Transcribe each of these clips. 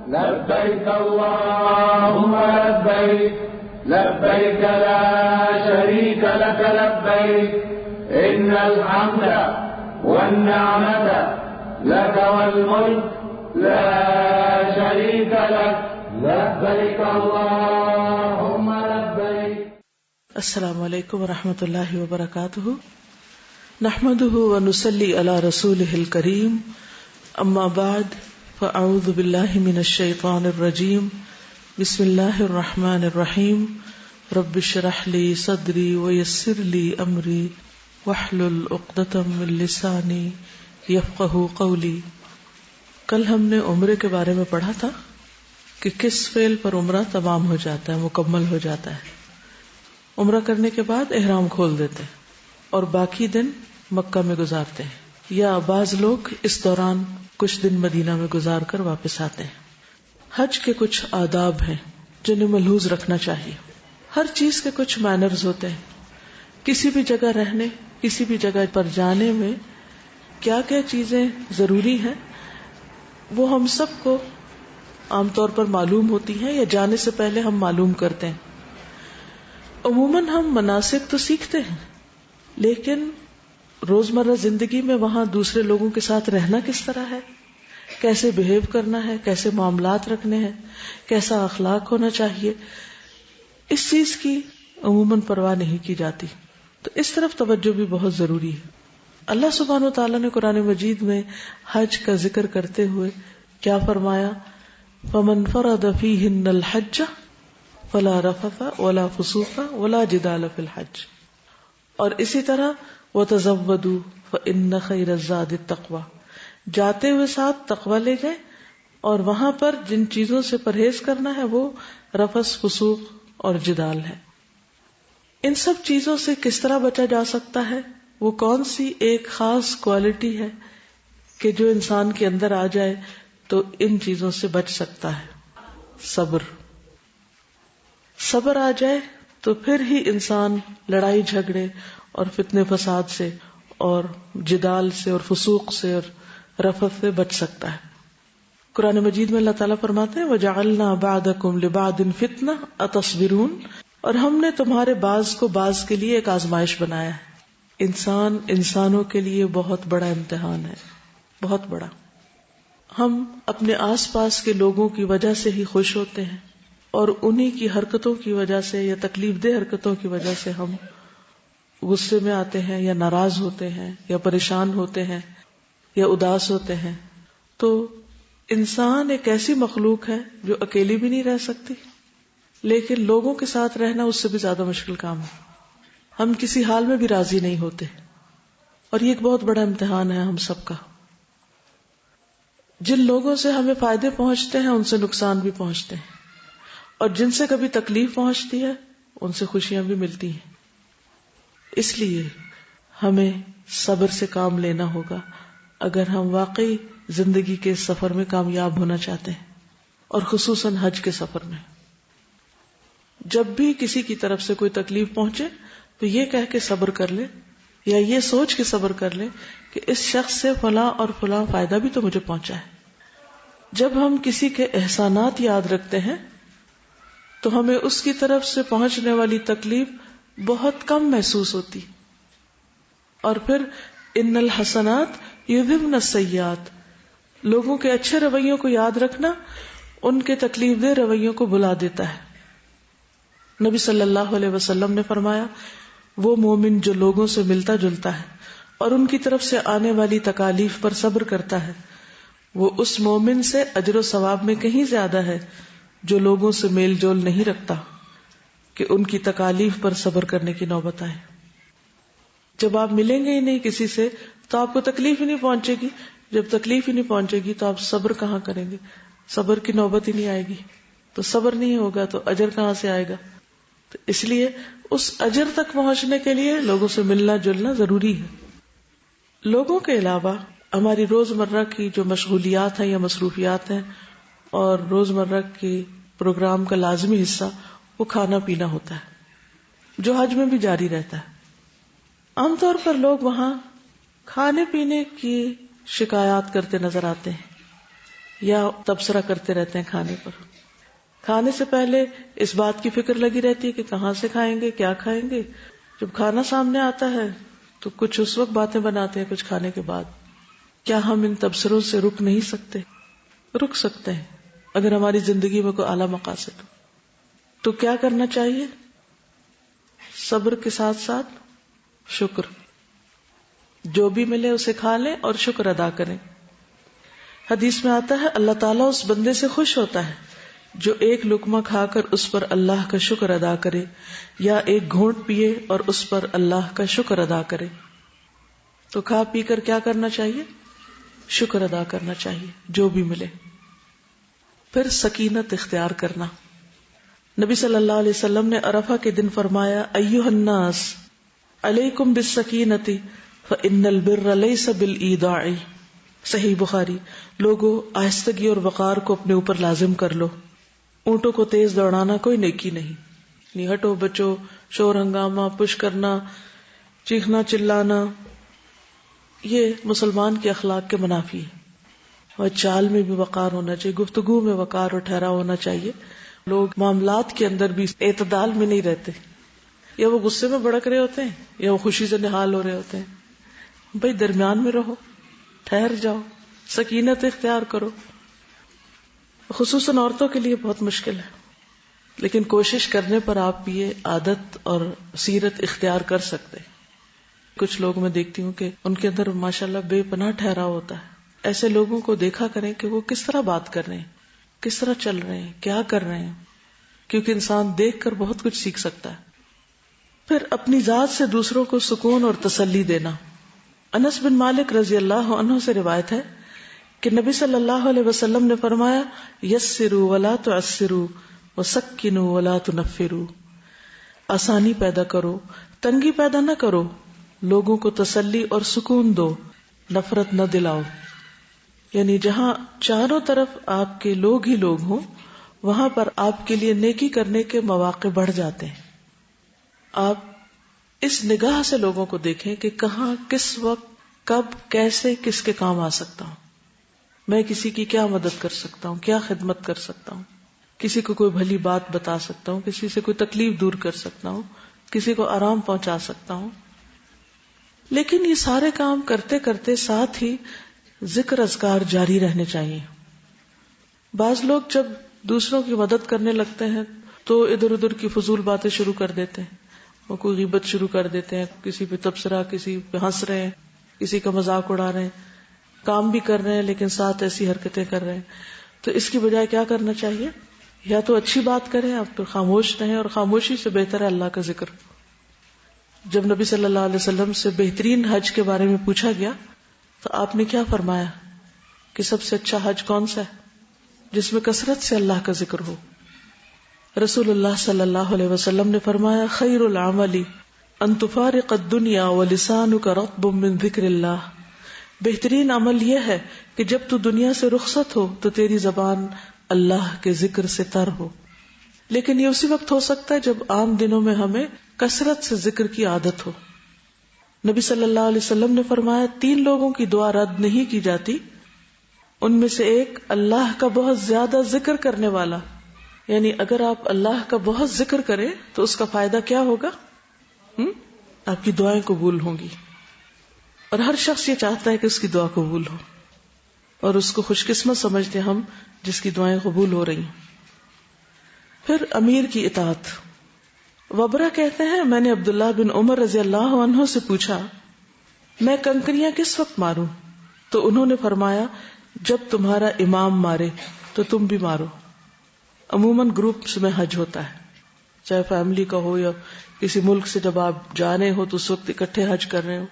لبيك اللهم لبيك لبيك لا شريك لك لبيك إن الحمد والنعمة لك والملك لا شريك لك لبيك اللهم لبيك. السلام علیکم ورحمۃ اللہ وبرکاتہ. نحمده ونصلي على رسوله الكريم. اما بعد فاعوذ باللہ من الشیطان الرجیم. بسم اللہ الرحمن الرحیم. رب اشرح لي صدری ويسر لي امری واحلل عقدۃ من لسانی یفقہوا قولی. کل ہم نے عمرے کے بارے میں پڑھا تھا کہ کس فعل پر عمرہ تمام ہو جاتا ہے، مکمل ہو جاتا ہے. عمرہ کرنے کے بعد احرام کھول دیتے ہیں اور باقی دن مکہ میں گزارتے ہیں، یا بعض لوگ اس دوران کچھ دن مدینہ میں گزار کر واپس آتے ہیں. حج کے کچھ آداب ہیں جنہیں ملحوظ رکھنا چاہیے. ہر چیز کے کچھ مینرز ہوتے ہیں. کسی بھی جگہ رہنے، کسی بھی جگہ پر جانے میں کیا کیا چیزیں ضروری ہیں وہ ہم سب کو عام طور پر معلوم ہوتی ہیں یا جانے سے پہلے ہم معلوم کرتے ہیں. عموماً ہم مناسک تو سیکھتے ہیں، لیکن روزمرہ زندگی میں وہاں دوسرے لوگوں کے ساتھ رہنا کس طرح ہے، کیسے بہیو کرنا ہے، کیسے معاملات رکھنے ہیں، کیسا اخلاق ہونا چاہیے، اس چیز کی عموماً پرواہ نہیں کی جاتی. تو اس طرف توجہ بھی بہت ضروری ہے. اللہ سبحانہ و تعالیٰ نے قرآن مجید میں حج کا ذکر کرتے ہوئے کیا فرمایا؟ فَمَنْ فَرَضَ فِيهِنَّ الْحَجَّ فَلَا رَفَثَ وَلَا فُسُوقَ وَلَا جِدَالَ فِي الْحَجِّ. اور اسی طرح وَتَزَوَّدُوا فَإِنَّ خَيْرَ الزَّادِ التَّقْوَى. جاتے ہوئے ساتھ تقوی لے جائیں، اور وہاں پر جن چیزوں سے پرہیز کرنا ہے وہ رفث، فسوق اور جدال ہے. ان سب چیزوں سے کس طرح بچا جا سکتا ہے؟ وہ کون سی ایک خاص کوالٹی ہے کہ جو انسان کے اندر آ جائے تو ان چیزوں سے بچ سکتا ہے؟ صبر. صبر آ جائے تو پھر ہی انسان لڑائی جھگڑے اور فتنے فساد سے اور جدال سے اور فسوق سے اور رفث سے بچ سکتا ہے. قرآن مجید میں اللہ تعالیٰ فرماتے ہیں وَجَعَلْنَا بَعْدَكُمْ لِبَعْدٍ فِتْنَةً أَتَصْبِرُونَ. اور ہم نے تمہارے بعض کو بعض کے لیے ایک آزمائش بنایا ہے. انسان انسانوں کے لیے بہت بڑا امتحان ہے، بہت بڑا. ہم اپنے آس پاس کے لوگوں کی وجہ سے ہی خوش ہوتے ہیں، اور انہی کی حرکتوں کی وجہ سے یا تکلیف دہ حرکتوں کی وجہ سے ہم غصے میں آتے ہیں یا ناراض ہوتے ہیں یا پریشان ہوتے ہیں یا اداس ہوتے ہیں. تو انسان ایک ایسی مخلوق ہے جو اکیلی بھی نہیں رہ سکتی، لیکن لوگوں کے ساتھ رہنا اس سے بھی زیادہ مشکل کام ہے. ہم کسی حال میں بھی راضی نہیں ہوتے، اور یہ ایک بہت بڑا امتحان ہے ہم سب کا. جن لوگوں سے ہمیں فائدے پہنچتے ہیں ان سے نقصان بھی پہنچتے ہیں، اور جن سے کبھی تکلیف پہنچتی ہے ان سے خوشیاں بھی ملتی ہیں. اس لیے ہمیں صبر سے کام لینا ہوگا اگر ہم واقعی زندگی کے سفر میں کامیاب ہونا چاہتے ہیں، اور خصوصاً حج کے سفر میں. جب بھی کسی کی طرف سے کوئی تکلیف پہنچے تو یہ کہہ کے صبر کر لے، یا یہ سوچ کے صبر کر لے کہ اس شخص سے فلاں اور فلاں فائدہ بھی تو مجھے پہنچا ہے. جب ہم کسی کے احسانات یاد رکھتے ہیں تو ہمیں اس کی طرف سے پہنچنے والی تکلیف بہت کم محسوس ہوتی. اور پھر ان الحسنات یذہبن السیئات، لوگوں کے اچھے رویوں کو یاد رکھنا ان کے تکلیف دہ رویوں کو بھلا دیتا ہے. نبی صلی اللہ علیہ وسلم نے فرمایا وہ مومن جو لوگوں سے ملتا جلتا ہے اور ان کی طرف سے آنے والی تکالیف پر صبر کرتا ہے، وہ اس مومن سے اجر و ثواب میں کہیں زیادہ ہے جو لوگوں سے میل جول نہیں رکھتا کہ ان کی تکالیف پر صبر کرنے کی نوبت آئے. جب آپ ملیں گے ہی نہیں کسی سے تو آپ کو تکلیف ہی نہیں پہنچے گی. جب تکلیف ہی نہیں پہنچے گی تو آپ صبر کہاں کریں گے؟ صبر کی نوبت ہی نہیں آئے گی. تو صبر نہیں ہوگا تو اجر کہاں سے آئے گا؟ تو اس لیے اس اجر تک پہنچنے کے لیے لوگوں سے ملنا جلنا ضروری ہے. لوگوں کے علاوہ ہماری روزمرہ کی جو مشغولیات ہیں یا مصروفیات ہیں اور روزمرہ کے پروگرام کا لازمی حصہ وہ کھانا پینا ہوتا ہے، جو حج میں بھی جاری رہتا ہے. عام طور پر لوگ وہاں کھانے پینے کی شکایات کرتے نظر آتے ہیں یا تبصرہ کرتے رہتے ہیں کھانے پر. کھانے سے پہلے اس بات کی فکر لگی رہتی ہے کہ کہاں سے کھائیں گے, کیا کھائیں گے. جب کھانا سامنے آتا ہے تو کچھ اس وقت باتیں بناتے ہیں, کچھ کھانے کے بعد. کیا ہم ان تبصروں سے رک نہیں سکتے؟ رک سکتے ہیں اگر ہماری زندگی میں کوئی اعلیٰ مقاصد ہو. تو کیا کرنا چاہیے؟ صبر کے ساتھ ساتھ شکر. جو بھی ملے اسے کھا لیں اور شکر ادا کریں. حدیث میں آتا ہے اللہ تعالیٰ اس بندے سے خوش ہوتا ہے جو ایک لقمہ کھا کر اس پر اللہ کا شکر ادا کرے, یا ایک گھونٹ پیے اور اس پر اللہ کا شکر ادا کرے. تو کھا پی کر کیا کرنا چاہیے؟ شکر ادا کرنا چاہیے جو بھی ملے. پھر سکینت اختیار کرنا. نبی صلی اللہ علیہ وسلم نے عرفہ کے دن فرمایا ایھا الناس علیکم بالسکینۃ فإن البر لیس بالایداع. صحیح بخاری. لوگوں آہستگی اور وقار کو اپنے اوپر لازم کر لو. اونٹوں کو تیز دوڑانا کوئی نیکی نہیں. نہیں ہٹو بچو, شور ہنگامہ, پش کرنا, چیخنا چلانا, یہ مسلمان کے اخلاق کے منافی ہے. اور چال میں بھی وقار ہونا چاہیے, گفتگو میں وقار اور ٹھہراؤ ہونا چاہیے. لوگ معاملات کے اندر بھی اعتدال میں نہیں رہتے, یا وہ غصے میں بھڑک رہے ہوتے ہیں یا وہ خوشی سے نہال ہو رہے ہوتے ہیں. بھائی درمیان میں رہو, ٹھہر جاؤ, سکینت اختیار کرو. خصوصاً عورتوں کے لیے بہت مشکل ہے, لیکن کوشش کرنے پر آپ یہ عادت اور سیرت اختیار کر سکتے. کچھ لوگ میں دیکھتی ہوں کہ ان کے اندر ماشاءاللہ بے پناہ ٹھہراؤ ہوتا ہے. ایسے لوگوں کو دیکھا کریں کہ وہ کس طرح بات کر رہے ہیں, کس طرح چل رہے ہیں, کیا کر رہے ہیں, کیونکہ انسان دیکھ کر بہت کچھ سیکھ سکتا ہے. پھر اپنی ذات سے دوسروں کو سکون اور تسلی دینا. انس بن مالک رضی اللہ عنہ سے روایت ہے کہ نبی صلی اللہ علیہ وسلم نے فرمایا یسروا ولا تعسروا وسکنوا ولا تنفروا. آسانی پیدا کرو, تنگی پیدا نہ کرو, لوگوں کو تسلی اور سکون دو, نفرت نہ دلاؤ. یعنی جہاں چاروں طرف آپ کے لوگ ہی لوگ ہوں وہاں پر آپ کے لیے نیکی کرنے کے مواقع بڑھ جاتے ہیں. آپ اس نگاہ سے لوگوں کو دیکھیں کہ کہاں, کس وقت, کب, کیسے کس کے کام آ سکتا ہوں. میں کسی کی کیا مدد کر سکتا ہوں, کیا خدمت کر سکتا ہوں, کسی کو کوئی بھلی بات بتا سکتا ہوں, کسی سے کوئی تکلیف دور کر سکتا ہوں, کسی کو آرام پہنچا سکتا ہوں. لیکن یہ سارے کام کرتے کرتے ساتھ ہی ذکر اذکار جاری رہنے چاہیے. بعض لوگ جب دوسروں کی مدد کرنے لگتے ہیں تو ادھر ادھر کی فضول باتیں شروع کر دیتے ہیں. وہ کوئی غیبت شروع کر دیتے ہیں, کسی پہ تبصرہ, کسی پہ ہنس رہے ہیں, کسی کا مذاق اڑا رہے ہیں, کام بھی کر رہے ہیں لیکن ساتھ ایسی حرکتیں کر رہے ہیں. تو اس کی بجائے کیا کرنا چاہیے؟ یا تو اچھی بات کریں, آپ پھر خاموش رہیں, اور خاموشی سے بہتر ہے اللہ کا ذکر. جب نبی صلی اللہ علیہ وسلم سے بہترین حج کے بارے میں پوچھا گیا تو آپ نے کیا فرمایا کہ سب سے اچھا حج کون سا ہے؟ جس میں کثرت سے اللہ کا ذکر ہو. رسول اللہ صلی اللہ علیہ وسلم نے فرمایا خیر العمل ان تفارق الدنیا ولسانک رطب من ذکر اللہ. بہترین عمل یہ ہے کہ جب تو دنیا سے رخصت ہو تو تیری زبان اللہ کے ذکر سے تر ہو. لیکن یہ اسی وقت ہو سکتا ہے جب عام دنوں میں ہمیں کثرت سے ذکر کی عادت ہو. نبی صلی اللہ علیہ وسلم نے فرمایا 3 لوگوں کی دعا رد نہیں کی جاتی. ان میں سے ایک اللہ کا بہت زیادہ ذکر کرنے والا. یعنی اگر آپ اللہ کا بہت ذکر کریں تو اس کا فائدہ کیا ہوگا؟ آپ کی دعائیں قبول ہوں گی. اور ہر شخص یہ چاہتا ہے کہ اس کی دعا قبول ہو, اور اس کو خوش قسمت سمجھتے ہم جس کی دعائیں قبول ہو رہی ہیں. پھر امیر کی اطاعت. وبرہ کہتے ہیں میں نے عبداللہ بن عمر رضی اللہ عنہ سے پوچھا میں کنکریاں کس وقت ماروں؟ تو انہوں نے فرمایا جب تمہارا امام مارے تو تم بھی مارو. عموماً گروپس میں حج ہوتا ہے, چاہے فیملی کا ہو یا کسی ملک سے جب آپ جا رہے ہو تو اس وقت اکٹھے حج کر رہے ہو,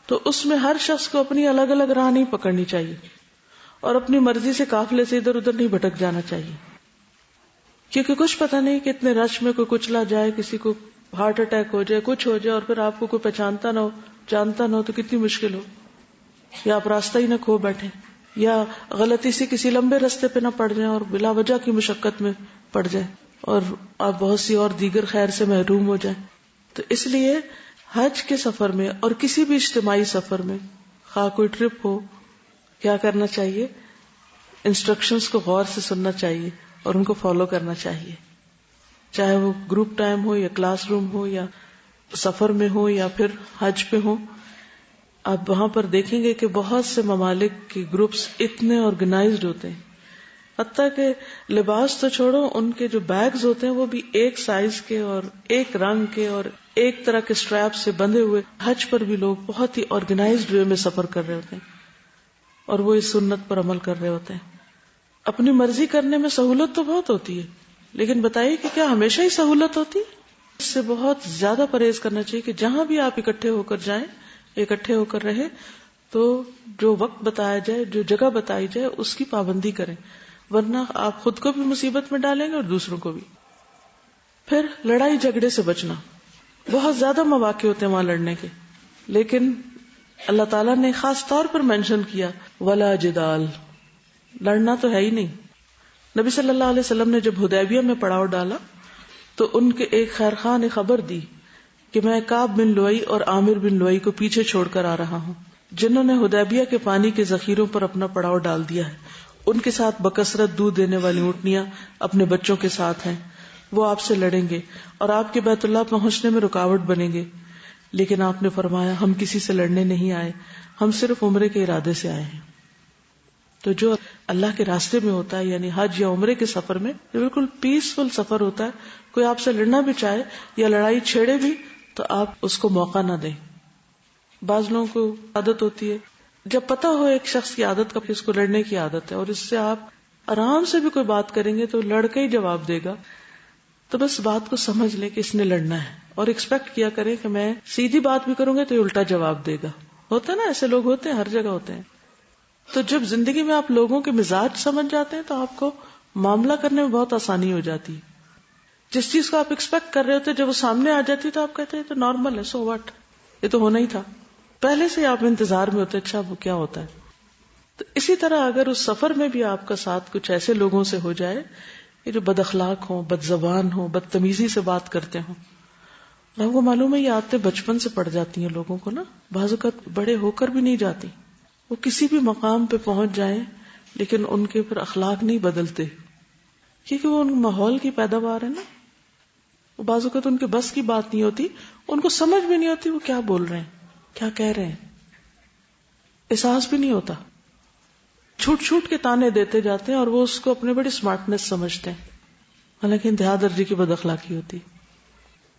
تو اس میں ہر شخص کو اپنی الگ الگ راہ نہیں پکڑنی چاہیے اور اپنی مرضی سے قافلے سے ادھر ادھر نہیں بھٹک جانا چاہیے, کیونکہ کچھ پتہ نہیں کہ اتنے رش میں کوئی کچلا جائے, کسی کو ہارٹ اٹیک ہو جائے, کچھ ہو جائے, اور پھر آپ کو کوئی پہچانتا نہ ہو, جانتا نہ ہو تو کتنی مشکل ہو, یا آپ راستہ ہی نہ کھو بیٹھے, یا غلطی سے کسی لمبے راستے پہ نہ پڑ جائیں اور بلا وجہ کی مشقت میں پڑ جائیں اور آپ بہت سی اور دیگر خیر سے محروم ہو جائیں. تو اس لیے حج کے سفر میں اور کسی بھی اجتماعی سفر میں, خواہ کوئی ٹرپ ہو, کیا کرنا چاہیے؟ انسٹرکشنز کو غور سے سننا چاہیے اور ان کو فالو کرنا چاہیے، چاہے وہ گروپ ٹائم ہو یا کلاس روم ہو یا سفر میں ہو یا پھر حج پہ ہو. آپ وہاں پر دیکھیں گے کہ بہت سے ممالک کے گروپس اتنے آرگنائزڈ ہوتے ہیں، حتیٰ کہ لباس تو چھوڑو، ان کے جو بیگز ہوتے ہیں وہ بھی ایک سائز کے اور ایک رنگ کے اور ایک طرح کے اسٹریپ سے بندھے ہوئے. حج پر بھی لوگ بہت ہی آرگنائزڈ وے میں سفر کر رہے ہوتے ہیں اور وہ اس سنت پر عمل کر رہے ہوتے ہیں. اپنی مرضی کرنے میں سہولت تو بہت ہوتی ہے، لیکن بتائیے کہ کیا ہمیشہ ہی سہولت ہوتی؟ اس سے بہت زیادہ پرہیز کرنا چاہیے کہ جہاں بھی آپ اکٹھے ہو کر جائیں، اکٹھے ہو کر رہے تو جو وقت بتایا جائے، جو جگہ بتائی جائے، اس کی پابندی کریں، ورنہ آپ خود کو بھی مصیبت میں ڈالیں گے اور دوسروں کو بھی. پھر لڑائی جھگڑے سے بچنا. بہت زیادہ مواقع ہوتے ہیں وہاں لڑنے کے، لیکن اللہ تعالیٰ نے خاص طور پر مینشن کیا ولا جدال، لڑنا تو ہے ہی نہیں. نبی صلی اللہ علیہ وسلم نے جب حدیبیہ میں پڑاؤ ڈالا تو ان کے ایک خیر خواہ نے خبر دی کہ میں کعب بن لؤی اور عامر بن لؤی کو پیچھے چھوڑ کر آ رہا ہوں، جنہوں نے حدیبیہ کے پانی کے ذخیروں پر اپنا پڑاؤ ڈال دیا ہے. ان کے ساتھ بکثرت دودھ دینے والی اونٹنیاں اپنے بچوں کے ساتھ ہیں. وہ آپ سے لڑیں گے اور آپ کے بیت اللہ پہنچنے میں رکاوٹ بنیں گے. لیکن آپ نے فرمایا ہم کسی سے لڑنے نہیں آئے، ہم صرف عمرے کے ارادے سے آئے ہیں. تو جو اللہ کے راستے میں ہوتا ہے، یعنی حج یا عمرے کے سفر میں، یہ بالکل پیسفل سفر ہوتا ہے. کوئی آپ سے لڑنا بھی چاہے یا لڑائی چھیڑے بھی تو آپ اس کو موقع نہ دیں. بعض لوگوں کو عادت ہوتی ہے، جب پتا ہو ایک شخص کی عادت کا کہ اس کو لڑنے کی عادت ہے اور اس سے آپ آرام سے بھی کوئی بات کریں گے تو لڑ کے ہی جواب دے گا، تو بس بات کو سمجھ لیں کہ اس نے لڑنا ہے اور ایکسپیکٹ کیا کریں کہ میں سیدھی بات بھی کروں گا تو یہ الٹا جواب دے گا. ہوتا ہے نا، ایسے لوگ ہوتے ہیں، ہر جگہ ہوتے ہیں. تو جب زندگی میں آپ لوگوں کے مزاج سمجھ جاتے ہیں تو آپ کو معاملہ کرنے میں بہت آسانی ہو جاتی ہے. جس چیز کو آپ ایکسپیکٹ کر رہے ہوتے جب وہ سامنے آ جاتی تو آپ کہتے ہیں تو نارمل ہے، سو واٹ، یہ تو ہونا ہی تھا. پہلے سے آپ انتظار میں ہوتے اچھا وہ کیا ہوتا ہے. تو اسی طرح اگر اس سفر میں بھی آپ کا ساتھ کچھ ایسے لوگوں سے ہو جائے کہ جو بد اخلاق ہوں، بد زبان ہوں، بدتمیزی سے بات کرتے ہوں. آپ کو معلوم ہے یہ عادتیں بچپن سے پڑ جاتی ہیں لوگوں کو نا، بعض اوقات بڑے ہو کر بھی نہیں جاتی. وہ کسی بھی مقام پہ پہنچ جائیں لیکن ان کے پھر اخلاق نہیں بدلتے، کیونکہ وہ ان ماحول کی پیداوار ہے نا. بعض اوقات ان کے بس کی بات نہیں ہوتی، ان کو سمجھ بھی نہیں ہوتی وہ کیا بول رہے ہیں، کیا کہہ رہے ہیں، احساس بھی نہیں ہوتا. چھوٹ چھوٹ کے تانے دیتے جاتے ہیں اور وہ اس کو اپنے بڑی سمارٹنس سمجھتے ہیں، حالانکہ انتہا درجے کی بد اخلاقی ہوتی.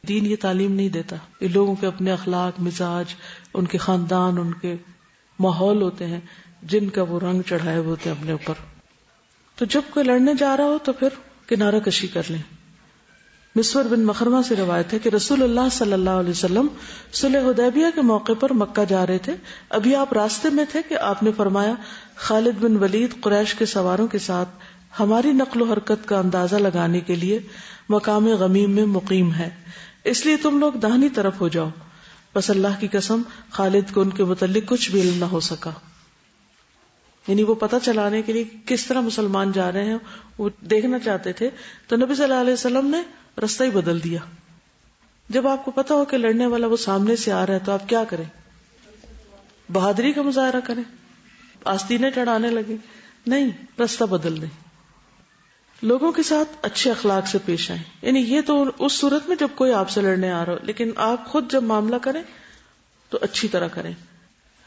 دین یہ تعلیم نہیں دیتا. یہ لوگوں کے اپنے اخلاق، مزاج، ان کے خاندان، ان کے ماحول ہوتے ہیں جن کا وہ رنگ چڑھائے ہوتے ہیں اپنے اوپر. تو جب کوئی لڑنے جا رہا ہو تو پھر کنارہ کشی کر لیں. مسور بن مخرمہ سے روایت ہے کہ رسول اللہ صلی اللہ علیہ وسلم صلح حدیبیہ کے موقع پر مکہ جا رہے تھے. ابھی آپ راستے میں تھے کہ آپ نے فرمایا خالد بن ولید قریش کے سواروں کے ساتھ ہماری نقل و حرکت کا اندازہ لگانے کے لیے مقام غمیم میں مقیم ہے، اس لیے تم لوگ داہنی طرف ہو جاؤ. بس اللہ کی قسم خالد کو ان کے متعلق کچھ بھی علم نہ ہو سکا. یعنی وہ پتہ چلانے کے لیے کس طرح مسلمان جا رہے ہیں وہ دیکھنا چاہتے تھے. تو نبی صلی اللہ علیہ وسلم نے رستہ ہی بدل دیا. جب آپ کو پتا ہو کہ لڑنے والا وہ سامنے سے آ رہا ہے تو آپ کیا کریں؟ بہادری کا مظاہرہ کریں، آستینیں چڑھانے لگے؟ نہیں، رستہ بدل دیں. لوگوں کے ساتھ اچھے اخلاق سے پیش آئیں. یعنی یہ تو اس صورت میں جب کوئی آپ سے لڑنے آ رہا ہو، لیکن آپ خود جب معاملہ کریں تو اچھی طرح کریں.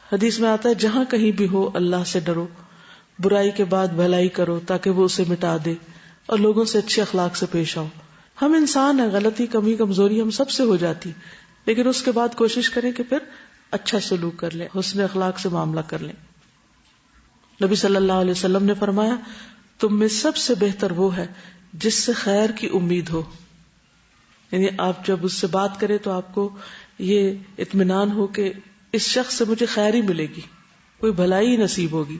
حدیث میں آتا ہے جہاں کہیں بھی ہو اللہ سے ڈرو، برائی کے بعد بھلائی کرو تاکہ وہ اسے مٹا دے، اور لوگوں سے اچھے اخلاق سے پیش آؤ. ہم انسان ہیں، غلطی، کمی، کمزوری ہم سب سے ہو جاتی، لیکن اس کے بعد کوشش کریں کہ پھر اچھا سلوک کر لیں، حسن اخلاق سے معاملہ کر لیں. نبی صلی اللہ علیہ وسلم نے فرمایا تم میں سب سے بہتر وہ ہے جس سے خیر کی امید ہو. یعنی آپ جب اس سے بات کریں تو آپ کو یہ اطمینان ہو کہ اس شخص سے مجھے خیر ہی ملے گی، کوئی بھلائی نصیب ہوگی،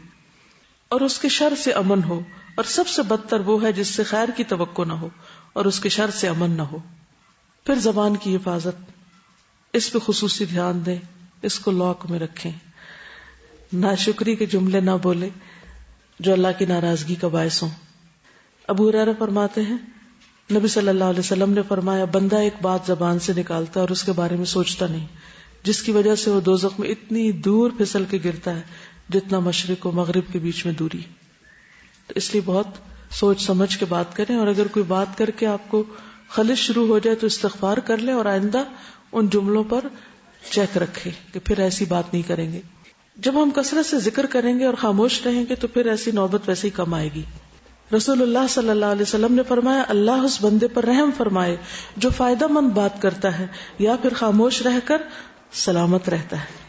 اور اس کے شر سے امن ہو. اور سب سے بدتر وہ ہے جس سے خیر کی توقع نہ ہو اور اس کے شر سے امن نہ ہو. پھر زبان کی حفاظت، اس پہ خصوصی دھیان دیں، اس کو لاک میں رکھیں. ناشکری کے جملے نہ بولے جو اللہ کی ناراضگی کا باعث ہوں. ابو ہریرہ فرماتے ہیں نبی صلی اللہ علیہ وسلم نے فرمایا بندہ ایک بات زبان سے نکالتا ہے اور اس کے بارے میں سوچتا نہیں، جس کی وجہ سے وہ دوزخ میں اتنی دور پھسل کے گرتا ہے جتنا مشرق و مغرب کے بیچ میں دوری. تو اس لیے بہت سوچ سمجھ کے بات کریں، اور اگر کوئی بات کر کے آپ کو خلش شروع ہو جائے تو استغفار کر لیں، اور آئندہ ان جملوں پر چیک رکھیں کہ پھر ایسی بات نہیں کریں گے. جب ہم کثرت سے ذکر کریں گے اور خاموش رہیں گے تو پھر ایسی نوبت ویسے ہی کم آئے گی. رسول اللہ صلی اللہ علیہ وسلم نے فرمایا، اللہ اس بندے پر رحم فرمائے جو فائدہ مند بات کرتا ہے یا پھر خاموش رہ کر سلامت رہتا ہے.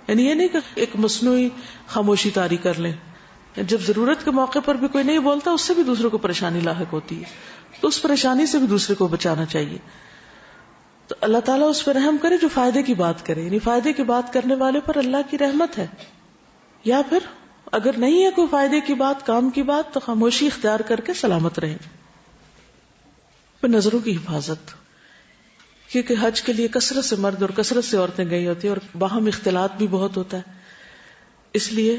یعنی یہ نہیں کہ ایک مصنوعی خاموشی طاری کر لیں. جب ضرورت کے موقع پر بھی کوئی نہیں بولتا، اس سے بھی دوسروں کو پریشانی لاحق ہوتی ہے، تو اس پریشانی سے بھی دوسرے کو بچانا چاہیے. تو اللہ تعالیٰ اس پر رحم کرے جو فائدے کی بات کرے، یعنی فائدے کی بات کرنے والے پر اللہ کی رحمت ہے. یا پھر اگر نہیں ہے کوئی فائدے کی بات، کام کی بات، تو خاموشی اختیار کر کے سلامت رہیں. پھر نظروں کی حفاظت، کیونکہ حج کے لیے کثرت سے مرد اور کثرت سے عورتیں گئی ہوتی ہیں اور باہم اختلاط بھی بہت ہوتا ہے. اس لیے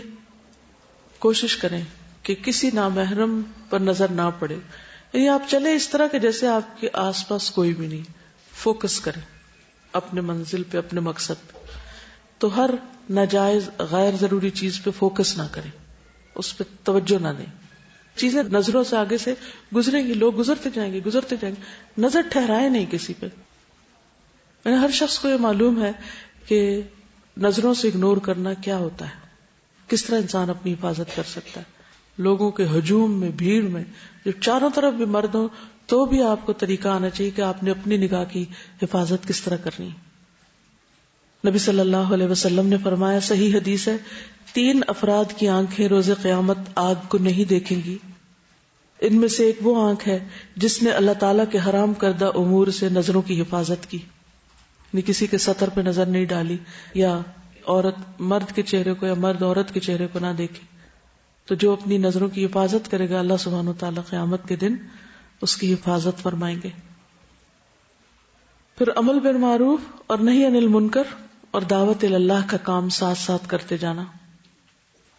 کوشش کریں کہ کسی نامحرم پر نظر نہ پڑے. یعنی آپ چلیں اس طرح کہ جیسے آپ کے آس پاس کوئی بھی نہیں. فوکس کریں اپنے منزل پہ، اپنے مقصد پہ. تو ہر ناجائز غیر ضروری چیز پہ فوکس نہ کریں، اس پہ توجہ نہ دیں. چیزیں نظروں سے آگے سے گزریں گی، لوگ گزرتے جائیں گے. نظر ٹھہرائے نہیں کسی پہ. یعنی ہر شخص کو یہ معلوم ہے کہ نظروں سے اگنور کرنا کیا ہوتا ہے، کس طرح انسان اپنی حفاظت کر سکتا ہے. لوگوں کے ہجوم میں، بھیڑ میں، جب چاروں طرف بھی مرد ہوں تو بھی آپ کو طریقہ آنا چاہیے کہ آپ نے اپنی نگاہ کی حفاظت کس طرح کرنی. نبی صلی اللہ علیہ وسلم نے فرمایا، صحیح حدیث ہے، 3 افراد کی آنکھیں روز قیامت آگ کو نہیں دیکھیں گی. ان میں سے ایک وہ آنکھ ہے جس نے اللہ تعالیٰ کے حرام کردہ امور سے نظروں کی حفاظت کی، یعنی کسی کے سطر پہ نظر نہیں ڈالی، یا عورت مرد کے چہرے کو یا مرد عورت کے چہرے کو نہ دیکھے. تو جو اپنی نظروں کی حفاظت کرے گا، اللہ سبحانہ وتعالیٰ قیامت کے دن اس کی حفاظت فرمائیں گے. پھر امر بالمعروف اور نہی عن المنکر اور دعوت اللہ کا کام ساتھ ساتھ کرتے جانا.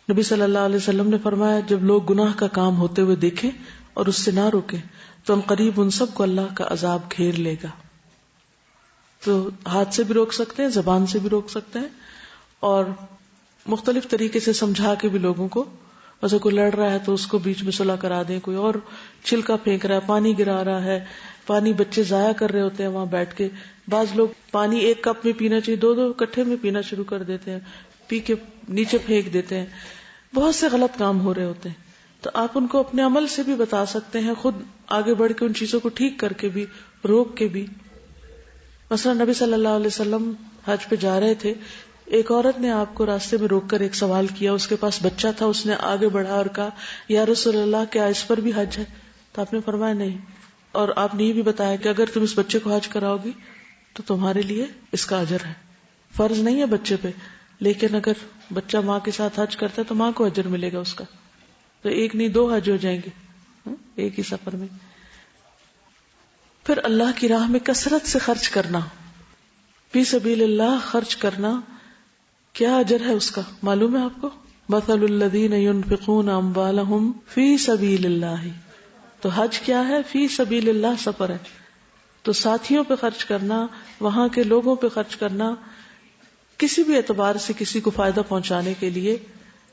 نبی صلی اللہ علیہ وسلم نے فرمایا، جب لوگ گناہ کا کام ہوتے ہوئے دیکھیں اور اس سے نہ روکیں تو ان قریب ان سب کو اللہ کا عذاب گھیر لے گا. تو ہاتھ سے بھی روک سکتے ہیں، زبان سے بھی روک سکتے ہیں، اور مختلف طریقے سے سمجھا کے بھی لوگوں کو. ویسے کوئی لڑ رہا ہے تو اس کو بیچ میں صلح کرا دیں، کوئی اور چھلکا پھینک رہا ہے، پانی گرا رہا ہے، پانی بچے ضائع کر رہے ہوتے ہیں وہاں بیٹھ کے. بعض لوگ پانی ایک کپ میں پینا چاہیے 2 کٹھے میں پینا شروع کر دیتے ہیں، پی کے نیچے پھینک دیتے ہیں. بہت سے غلط کام ہو رہے ہوتے ہیں. تو آپ ان کو اپنے عمل سے بھی بتا سکتے ہیں، خود آگے بڑھ کے ان چیزوں کو ٹھیک کر کے بھی، روک کے بھی. مثلا نبی صلی اللہ علیہ وسلم حج پہ جا رہے تھے، ایک عورت نے آپ کو راستے میں روک کر ایک سوال کیا. اس کے پاس بچہ تھا، اس نے آگے بڑھا اور کہا، یا رسول اللہ کیا اس پر بھی حج ہے؟ تو آپ نے فرمایا نہیں، اور آپ نے یہ بھی بتایا کہ اگر تم اس بچے کو حج کراؤ گی تو تمہارے لیے اس کا اجر ہے. فرض نہیں ہے بچے پہ، لیکن اگر بچہ ماں کے ساتھ حج کرتا ہے تو ماں کو اجر ملے گا اس کا. تو 1 نہیں 2 حج ہو جائیں گے ایک ہی سفر میں. پھر اللہ کی راہ میں کثرت سے خرچ کرنا، فی سبیل اللہ خرچ کرنا، کیا اجر ہے اس کا معلوم ہے آپ کو؟ مثل الذین ينفقون اموالهم فی سبیل اللہ. تو حج کیا ہے؟ فی سبیل اللہ سفر ہے. تو ساتھیوں پہ خرچ کرنا، وہاں کے لوگوں پہ خرچ کرنا، کسی بھی اعتبار سے کسی کو فائدہ پہنچانے کے لیے،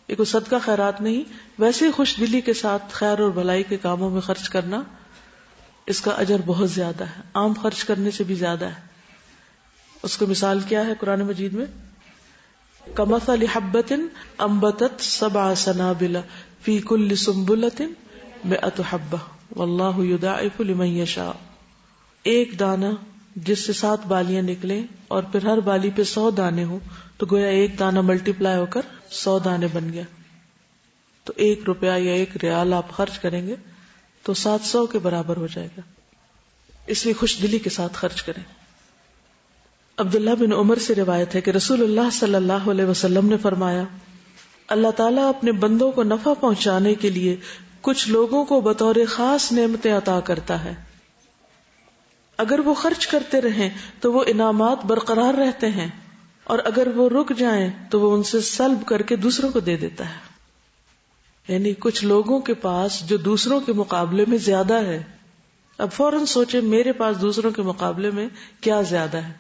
یہ کوئی صدقہ خیرات نہیں، ویسے ہی خوش دلی کے ساتھ خیر اور بھلائی کے کاموں میں خرچ کرنا، اس کا اجر بہت زیادہ ہے، عام خرچ کرنے سے بھی زیادہ ہے. اس کو مثال کیا ہے قرآن مجید میں؟ کمثل حبۃ انبتت 7 سنابل فی کل سنبلۃ 100 حبۃ واللہ یضاعف لمن یشاء. ایک دانہ جس سے 7 بالیاں نکلیں اور پھر ہر بالی پہ 100 دانے ہوں، تو گویا ایک دانہ ملٹی پلائی ہو کر 100 دانے بن گیا. تو 1 روپیہ یا 1 ریال آپ خرچ کریں گے تو 700 کے برابر ہو جائے گا. اس لیے خوش دلی کے ساتھ خرچ کریں. عبداللہ بن عمر سے روایت ہے کہ رسول اللہ صلی اللہ علیہ وسلم نے فرمایا، اللہ تعالیٰ اپنے بندوں کو نفع پہنچانے کے لیے کچھ لوگوں کو بطور خاص نعمتیں عطا کرتا ہے. اگر وہ خرچ کرتے رہیں تو وہ انعامات برقرار رہتے ہیں، اور اگر وہ رک جائیں تو وہ ان سے سلب کر کے دوسروں کو دے دیتا ہے. یعنی کچھ لوگوں کے پاس جو دوسروں کے مقابلے میں زیادہ ہے. اب فوراً سوچیں میرے پاس دوسروں کے مقابلے میں کیا زیادہ ہے؟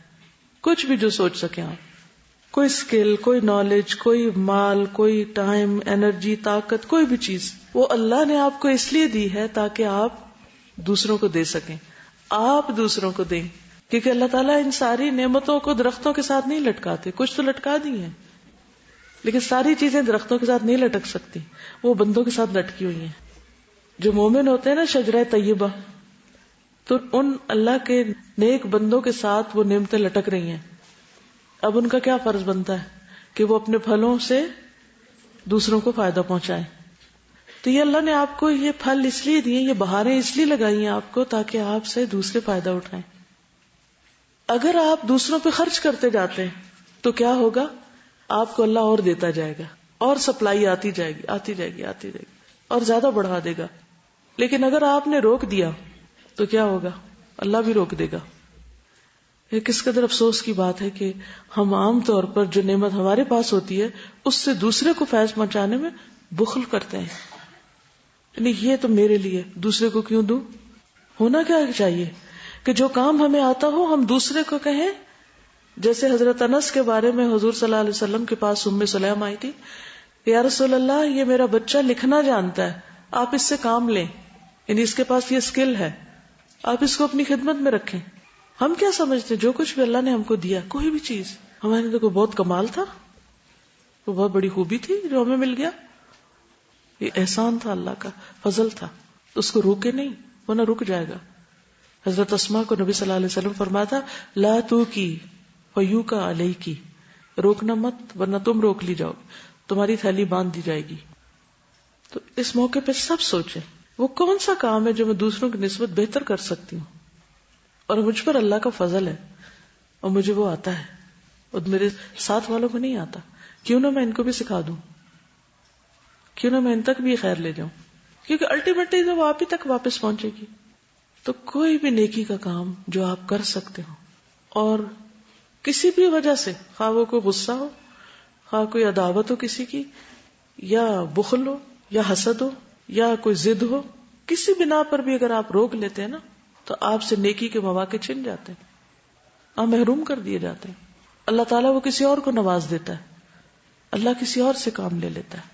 کچھ بھی جو سوچ سکیں آپ. کوئی اسکل، کوئی نالج، کوئی مال، کوئی ٹائم، انرجی، طاقت، کوئی بھی چیز وہ اللہ نے آپ کو اس لیے دی ہے تاکہ آپ دوسروں کو دے سکیں، آپ دوسروں کو دیں. کیونکہ اللہ تعالیٰ ان ساری نعمتوں کو درختوں کے ساتھ نہیں لٹکاتے، کچھ تو لٹکا دی ہیں لیکن ساری چیزیں درختوں کے ساتھ نہیں لٹک سکتی، وہ بندوں کے ساتھ لٹکی ہوئی ہیں. جو مومن ہوتے ہیں نا شجرہ طیبہ، تو ان اللہ کے نیک بندوں کے ساتھ وہ نعمتیں لٹک رہی ہیں. اب ان کا کیا فرض بنتا ہے کہ وہ اپنے پھلوں سے دوسروں کو فائدہ پہنچائیں. تو یہ اللہ نے آپ کو یہ پھل اس لیے دیے، یہ بہاریں اس لیے لگائی ہیں آپ کو تاکہ آپ سے دوسرے فائدہ اٹھائیں. اگر آپ دوسروں پہ خرچ کرتے جاتے ہیں تو کیا ہوگا؟ آپ کو اللہ اور دیتا جائے گا، اور سپلائی آتی جائے گی اور زیادہ بڑھا دے گا. لیکن اگر آپ نے روک دیا تو کیا ہوگا؟ اللہ بھی روک دے گا. یہ کس قدر افسوس کی بات ہے کہ ہم عام طور پر جو نعمت ہمارے پاس ہوتی ہے اس سے دوسرے کو فیض پہنچانے میں بخل کرتے ہیں. یعنی یہ تو میرے لیے، دوسرے کو کیوں دوں؟ ہونا کیا چاہیے کہ جو کام ہمیں آتا ہو ہم دوسرے کو کہیں. جیسے حضرت انس کے بارے میں حضور صلی اللہ علیہ وسلم کے پاس ام سلیم آئی تھی، یا رسول اللہ یہ میرا بچہ لکھنا جانتا ہے، آپ اس سے کام لیں، یعنی اس کے پاس یہ اسکل ہے، آپ اس کو اپنی خدمت میں رکھیں. ہم کیا سمجھتے ہیں جو کچھ بھی اللہ نے ہم کو دیا، کوئی بھی چیز ہمارے لیے کوئی بہت کمال تھا، وہ بہت بڑی خوبی تھی جو ہمیں مل گیا، یہ احسان تھا، اللہ کا فضل تھا. اس کو روکے نہیں ورنہ رک جائے گا. حضرت اسماء کو نبی صلی اللہ علیہ وسلم فرماتا لا تو کی فیو کا علیہ کی، روکنا مت ورنہ تم روک لی جاؤ، تمہاری تھیلی باندھ دی جائے گی. تو اس موقع پہ سب سوچیں وہ کون سا کام ہے جو میں دوسروں کی نسبت بہتر کر سکتی ہوں اور مجھ پر اللہ کا فضل ہے اور مجھے وہ آتا ہے اور میرے ساتھ والوں کو نہیں آتا. کیوں نہ میں ان کو بھی سکھا دوں، کیوں نہ میں ان تک بھی خیر لے جاؤں، کیونکہ الٹیمیٹلی تو وہ آپ ہی تک واپس پہنچے گی. تو کوئی بھی نیکی کا کام جو آپ کر سکتے ہو اور کسی بھی وجہ سے، خواہ وہ کوئی غصہ ہو، خواہ کوئی عداوت ہو کسی کی، یا بخل ہو یا حسد ہو یا کوئی ضد ہو، کسی بنا پر بھی اگر آپ روک لیتے ہیں نا تو آپ سے نیکی کے مواقع چھن جاتے ہیں، آپ محروم کر دیے جاتے ہیں. اللہ تعالیٰ وہ کسی اور کو نواز دیتا ہے، اللہ کسی اور سے کام لے لیتا ہے.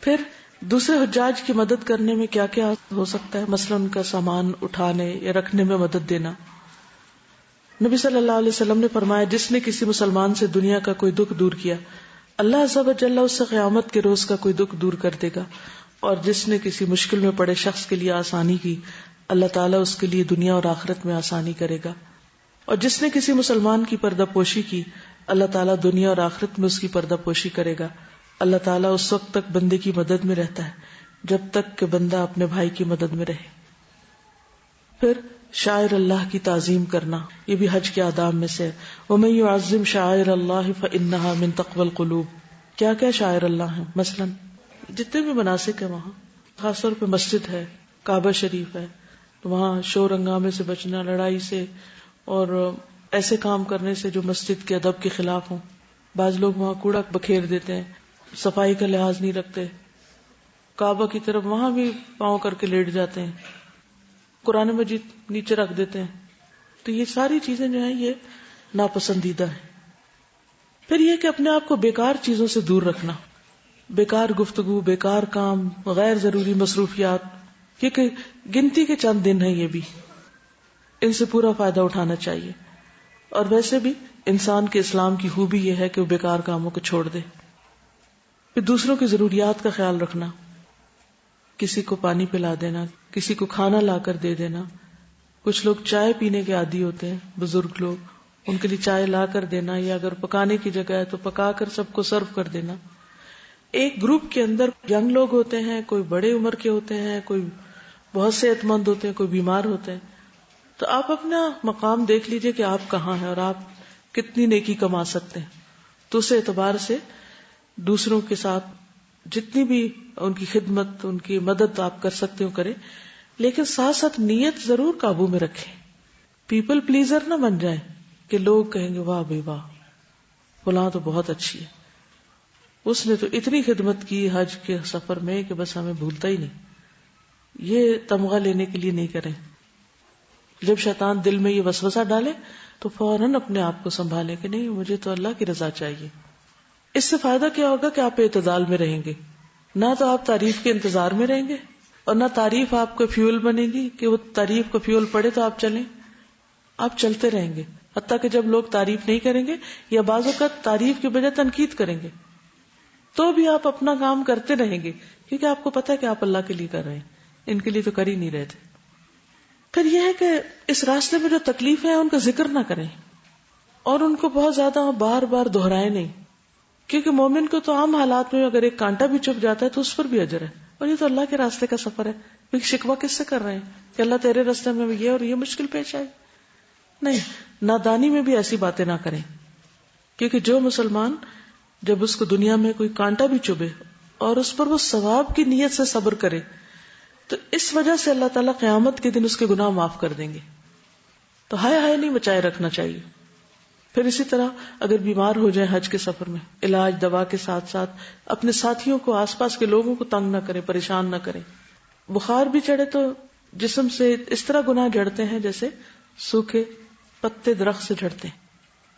پھر دوسرے حجاج کی مدد کرنے میں کیا کیا ہو سکتا ہے؟ مثلا ان کا سامان اٹھانے یا رکھنے میں مدد دینا. نبی صلی اللہ علیہ وسلم نے فرمایا جس نے کسی مسلمان سے دنیا کا کوئی دکھ دور کیا، اللہ عز و جل اس سے قیامت کے روز کا کوئی دکھ دور کر دے گا. اور جس نے کسی مشکل میں پڑے شخص کے لیے آسانی کی، اللہ تعالیٰ اس کے لیے دنیا اور آخرت میں آسانی کرے گا. اور جس نے کسی مسلمان کی پردہ پوشی کی، اللہ تعالیٰ دنیا اور آخرت میں اس کی پردہ پوشی کرے گا. اللہ تعالیٰ اس وقت تک بندے کی مدد میں رہتا ہے جب تک کہ بندہ اپنے بھائی کی مدد میں رہے. پھر شاعر اللہ کی تعظیم کرنا، یہ بھی حج کے آداب میں سے ہے. وَمَن يُعَظِّمْ شَعَائِرَ اللَّهِ فَإِنَّهَا مِن تَقْوَى الْقُلُوبِ. کیا کیا شاعر اللہ ہیں؟ مثلا جتنے بھی مناسک ہیں وہاں، خاص طور پہ مسجد ہے، کعبہ شریف ہے، تو وہاں شور ہنگامے سے بچنا، لڑائی سے اور ایسے کام کرنے سے جو مسجد کے ادب کے خلاف ہوں. بعض لوگ وہاں کوڑا بکھیر دیتے ہیں، صفائی کا لحاظ نہیں رکھتے، کعبہ کی طرف وہاں بھی پاؤں کر کے لیٹ جاتے ہیں، قرآن مجید نیچے رکھ دیتے ہیں. تو یہ ساری چیزیں جو ہیں یہ ناپسندیدہ ہیں. پھر یہ کہ اپنے آپ کو بیکار چیزوں سے دور رکھنا، بیکار گفتگو، بیکار کام، غیر ضروری مصروفیات، کیونکہ گنتی کے چند دن ہیں، یہ بھی ان سے پورا فائدہ اٹھانا چاہیے. اور ویسے بھی انسان کے اسلام کی خوبی یہ ہے کہ وہ بیکار کاموں کو چھوڑ دے. پھر دوسروں کی ضروریات کا خیال رکھنا، کسی کو پانی پلا دینا، کسی کو کھانا لا کر دے دینا. کچھ لوگ چائے پینے کے عادی ہوتے ہیں، بزرگ لوگ، ان کے لیے چائے لا کر دینا، یا اگر پکانے کی جگہ ہے تو پکا کر سب کو سرو کر دینا. ایک گروپ کے اندر ینگ لوگ ہوتے ہیں، کوئی بڑے عمر کے ہوتے ہیں، کوئی بہت صحت مند ہوتے ہیں، کوئی بیمار ہوتے ہیں. تو آپ اپنا مقام دیکھ لیجئے کہ آپ کہاں ہیں اور آپ کتنی نیکی کما سکتے ہیں. تو اس اعتبار سے دوسروں کے ساتھ جتنی بھی ان کی خدمت، ان کی مدد آپ کر سکتے ہو کریں، لیکن ساتھ ساتھ نیت ضرور قابو میں رکھیں. پیپل پلیزر نہ بن جائیں کہ لوگ کہیں گے واہ بھائی واہ فلاں تو بہت اچھی ہے، اس نے تو اتنی خدمت کی حج کے سفر میں کہ بس ہمیں بھولتا ہی نہیں. یہ تمغہ لینے کے لیے نہیں کریں. جب شیطان دل میں یہ وسوسہ ڈالے تو فوراً اپنے آپ کو سنبھالے کہ نہیں، مجھے تو اللہ کی رضا چاہیے. اس سے فائدہ کیا ہوگا کہ آپ اعتدال میں رہیں گے. نہ تو آپ تعریف کے انتظار میں رہیں گے اور نہ تعریف آپ کو فیول بنے گی کہ وہ تعریف کو فیول پڑے تو آپ چلیں. آپ چلتے رہیں گے حتیٰ کہ جب لوگ تعریف نہیں کریں گے یا بعض اوقات تعریف کی بجائے تنقید کریں گے تو بھی آپ اپنا کام کرتے رہیں گے، کیونکہ آپ کو پتا ہے کہ آپ اللہ کے لیے کر رہے ہیں، ان کے لیے تو کر ہی نہیں رہے تھے. پھر یہ ہے کہ اس راستے میں جو تکلیفیں ہیں ان کا ذکر نہ کریں اور ان کو بہت زیادہ بار بار دہرائے نہیں، کیونکہ مومن کو تو عام حالات میں اگر ایک کانٹا بھی چپ جاتا ہے تو اس پر بھی اجر ہے، اور یہ تو اللہ کے راستے کا سفر ہے. کیونکہ شکوہ کس سے کر رہے ہیں کہ اللہ تیرے راستے میں یہ اور یہ مشکل پیش آئی؟ نہیں، نادانی میں بھی ایسی باتیں نہ کریں، کیونکہ جو مسلمان جب اس کو دنیا میں کوئی کانٹا بھی چبھے اور اس پر وہ ثواب کی نیت سے صبر کرے تو اس وجہ سے اللہ تعالیٰ قیامت کے دن اس کے گناہ معاف کر دیں گے. تو ہائے ہائے نہیں بچائے رکھنا چاہیے. پھر اسی طرح اگر بیمار ہو جائیں حج کے سفر میں، علاج دوا کے ساتھ ساتھ اپنے ساتھیوں کو، آس پاس کے لوگوں کو تنگ نہ کریں، پریشان نہ کریں. بخار بھی چڑھے تو جسم سے اس طرح گناہ جھڑتے ہیں جیسے سوکھے پتے درخت سے جھڑتے ہیں.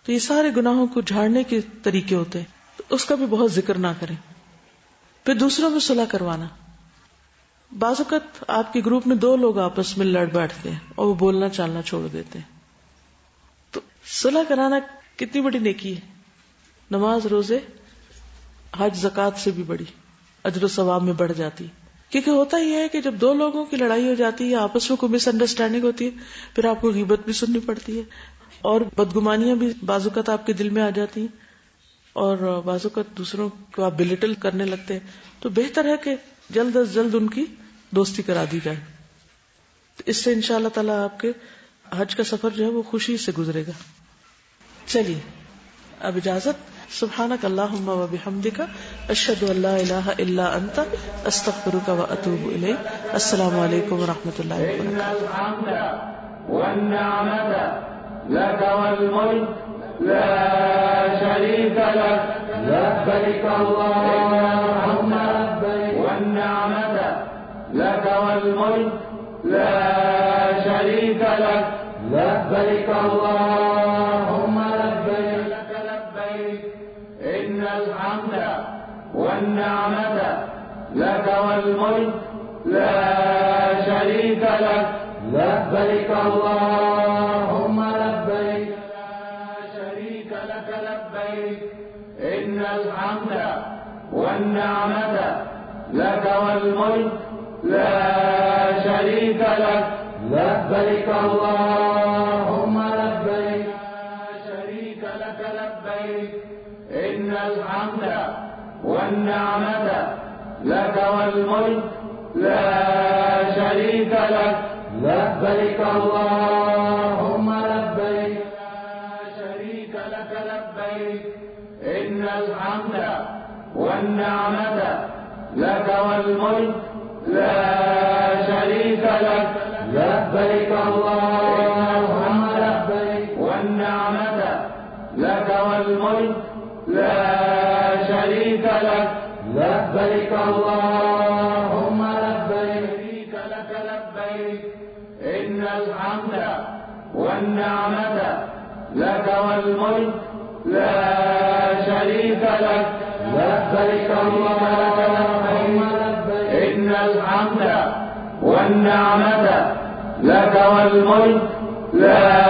تو یہ سارے گناہوں کو جھاڑنے کے طریقے ہوتے ہیں، تو اس کا بھی بہت ذکر نہ کریں. پھر دوسروں میں صلح کروانا. بعض اوقات آپ کے گروپ میں 2 لوگ آپس میں لڑ بیٹھتے ہیں اور وہ بولنا چالنا چھوڑ دیتے ہیں، تو صلح کرانا کتنی بڑی نیکی ہے. نماز، روزے، حج، زکوٰۃ سے بھی بڑی اجر و ثواب میں بڑھ جاتی. کیونکہ ہوتا یہ ہے کہ جب 2 لوگوں کی لڑائی ہو جاتی ہے یا آپس میں کوئی مس انڈرسٹینڈنگ ہوتی ہے، پھر آپ کو غیبت بھی سننی پڑتی ہے اور بدگمانیاں بھی بعض اوقات آپ کے دل میں آ جاتی ہیں اور بعض اوقات دوسروں کو آپ بلٹل کرنے لگتے ہیں. تو بہتر ہے کہ جلد از جلد ان کی دوستی کرا دی جائے. اس سے انشاءاللہ تعالیٰ آپ کے حج کا سفر جو ہے وہ خوشی سے گزرے گا. چلیے اب اجازت. سبحانک اللہم و بحمدک، اشہد ان لا الہ الا انت، استغفرک و اتوب الیک. السلام علیکم و رحمۃ اللہ وبرکاتہ. والنعمة لك والملك لا شريك لك لبيك اللهم لبيك. والنعمة لك والملك لا شريك لك لبيك اللهم لبيك. لك لبيك إن الحمد والنعمة لك والملك لا شريك لك لبيك اللهم لبيك. لا شريك لك لبيك إن الحمد والنعمة لك والملك لا شريك لك لبيك اللهم لبيك. لا شريك لك لبيك إن الحمد والنعمة لك والملك لا شريك لك لبيك اللهم لبيك. لا شريك لك لبيك إن الحمد والنعمة لك والملك لا شريك لك لبيك اللهم لبيك. والنعمة لك والملك لا شريك لك لبيك اللهم لبيك. شريك لك لبيك إن الحمد والنعمة لك والملك لا شريك لك لبيك اللهم لبيك. إن الحمد والنعمة لك والملك لا